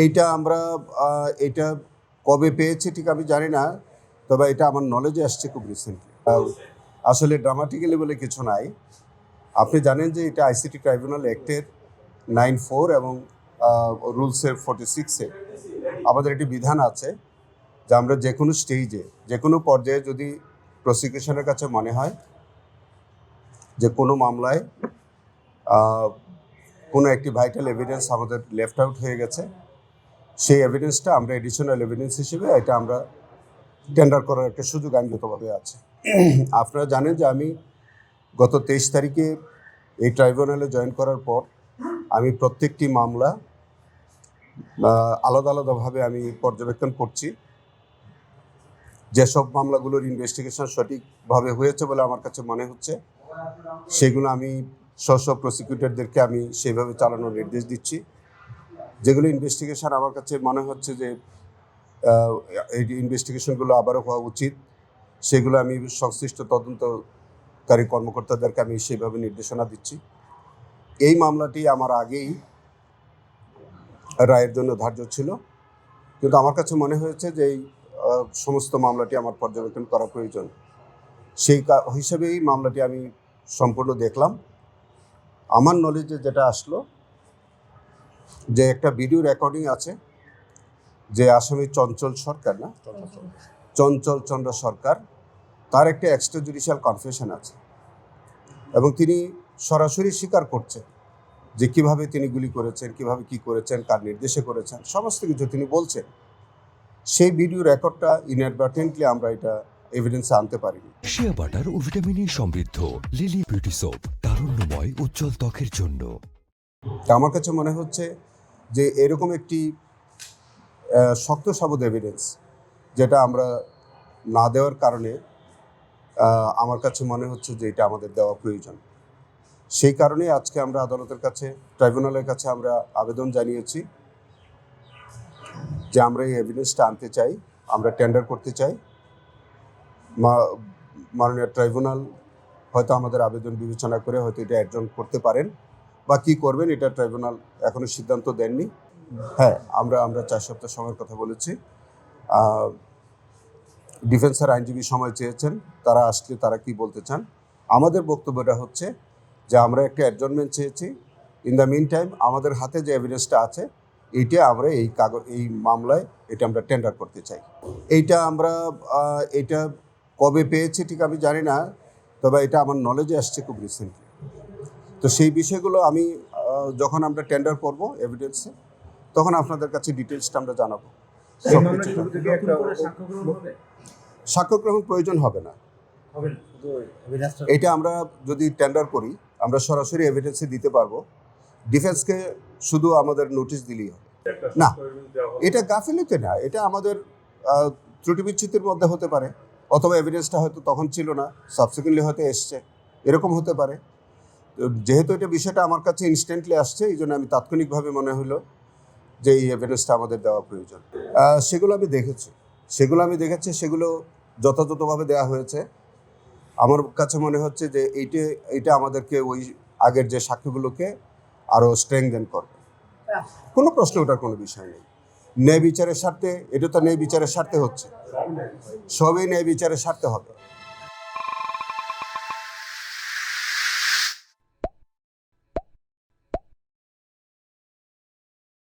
এইটা আমরা এটা কবে পেয়েছি ঠিক আমি জানি না, তবে এটা আমার নলেজে আসছে খুব রিসেন্টলি। আসলে ড্রামাটিক্যালি বলে কিছু নাই। আপনি জানেন যে এটা আইসিটি ট্রাইব্যুনাল অ্যাক্টের 9(4) এবং রুলসের 46-এ আমাদের একটি বিধান আছে যে আমরা যে কোনো স্টেজে যে কোনো পর্যায়ে যদি প্রসিকিউশনের কাছে মনে হয় যে কোনো মামলায় কোনো একটি ভাইটাল এভিডেন্স আমাদের লেফট আউট হয়ে গেছে, সেই এভিডেন্সটা আমরা এডিশনাল এভিডেন্স হিসেবে এটা আমরা টেন্ডার করার একটা সুযোগ আইনগতভাবে আছে। আপনারা জানেন যে আমি গত 23 তারিখে এই ট্রাইব্যুনালে জয়েন করার পর আমি প্রত্যেকটি মামলা আলাদা আলাদাভাবে আমি পর্যবেক্ষণ করছি। যেসব মামলাগুলোর ইনভেস্টিগেশন সঠিকভাবে হয়েছে বলে আমার কাছে মনে হচ্ছে সেগুলো আমি স্ব প্রসিকিউটরদেরকে আমি সেইভাবে চালানোর নির্দেশ দিচ্ছি। যেগুলো ইনভেস্টিগেশন আমার কাছে মনে হচ্ছে যে এই ইনভেস্টিগেশনগুলো আবারও হওয়া উচিত, সেগুলো আমি সংশ্লিষ্ট তদন্তকারী কর্মকর্তাদেরকে আমি সেইভাবে নির্দেশনা দিচ্ছি। এই মামলাটি আমার আগেই রায়ের জন্য ধার্য ছিল, কিন্তু আমার কাছে মনে হয়েছে যে এই সমস্ত মামলাটি আমার পর্যবেক্ষণ করা প্রয়োজন। সেই হিসেবেই মামলাটি আমি সম্পূর্ণ দেখলাম। আমার নলেজে যেটা আসলো যে একটা ভিডিও রেকর্ডিং আছে যে আসামি চঞ্চল চন্দ্র সরকার, তার একটা এক্সট্রা জুডিশিয়াল কনফেশন আছে এবং তিনি সরাসরি স্বীকার করছেন যে কিভাবে তিনি গুলি করেছেন, কিভাবে কি করেছেন, কার নির্দেশে করেছেন, সমস্ত কিছু তিনি বলছেন। সেই ভিডিও রেকর্ডটা ইনঅ্যাডভার্টেন্টলি আমরা এটা এভিডেন্সে আনতে পারিনি। শিয়া বাটার ও ভিটামিনে সমৃদ্ধ লিলি বিউটি সোপ, তারুণ্যময় উজ্জ্বল ত্বকের জন্য। আমার কাছে মনে হচ্ছে যে এরকম একটি শক্ত সাবুত এভিডেন্স যেটা আমরা না দেওয়ার কারণে আমার কাছে মনে হচ্ছে যে এটা আমাদের দেওয়া প্রয়োজন। সেই কারণে আজকে আমরা আদালতের কাছে, ট্রাইব্যুনালের কাছে আমরা আবেদন জানিয়েছি যে আমরা এই এভিডেন্সটা আনতে চাই, আমরা টেন্ডার করতে চাই। মাননীয় ট্রাইব্যুনাল হয়তো আমাদের আবেদন বিবেচনা করে হয়তো এটা অ্যাডজন করতে পারেন বা কী করবেন এটা ট্রাইব্যুনাল এখনও সিদ্ধান্ত দেননি। হ্যাঁ, আমরা 4 সপ্তাহ সময়ের কথা বলেছি। ডিফেন্সের আইনজীবী সময় চেয়েছেন, তারা আসলে তারা কি বলতে চান। আমাদের বক্তব্যটা হচ্ছে যে আমরা একটা অ্যাডজনমেন্ট চেয়েছি। ইন দ্য মিন টাইম আমাদের হাতে যে এভিডেন্সটা আছে এইটা আমরা এই মামলায় এটা আমরা টেন্ডার করতে চাই। এটা কবে পেয়েছি ঠিক আমি জানি না, তবে এটা আমার নলেজে আসছে খুব রিসেন্টলি। তো সেই বিষয়গুলো আমি যখন আমরা টেন্ডার করব এভিডেন্সে, তখন আপনাদের কাছে ডিটেলসটা আমরা জানাবো। সাক্ষ্য গ্রহণ প্রয়োজন হবে না। এটা আমরা যদি টেন্ডার করি আমরা সরাসরি এভিডেন্সে দিতে পারবো। ডিফেন্সকে শুধু আমাদের নোটিশ দিলেই হবে না। এটা গাফিলতি না, এটা আমাদের ত্রুটি বিচ্যুতির মধ্যে হতে পারে, অথবা এভিডেন্সটা হয়তো তখন ছিল না, সাবসিকুয়েন্টলি হয়তো এসছে, এরকম হতে পারে। যেহেতু এটা বিষয়টা আমার কাছে ইনস্ট্যান্টলি আসছে, এই জন্য আমি তাৎক্ষণিকভাবে মনে হলো যে এই এভিডেন্সটা আমাদের দেওয়া প্রয়োজন। সেগুলো আমি দেখেছি, সেগুলো যথাযথভাবে দেওয়া হয়েছে। আমার কাছে মনে হচ্ছে যে এইটা আমাদেরকে ওই আগের যে সাক্ষ্যগুলোকে আরও স্ট্রেংথেন করবে। কোনো প্রশ্ন ওঠার কোনো বিষয় নেই। ন্যায় বিচারের স্বার্থে, এটা তো ন্যায় বিচারের স্বার্থে হচ্ছে, সবই ন্যায় বিচারের স্বার্থে হবে।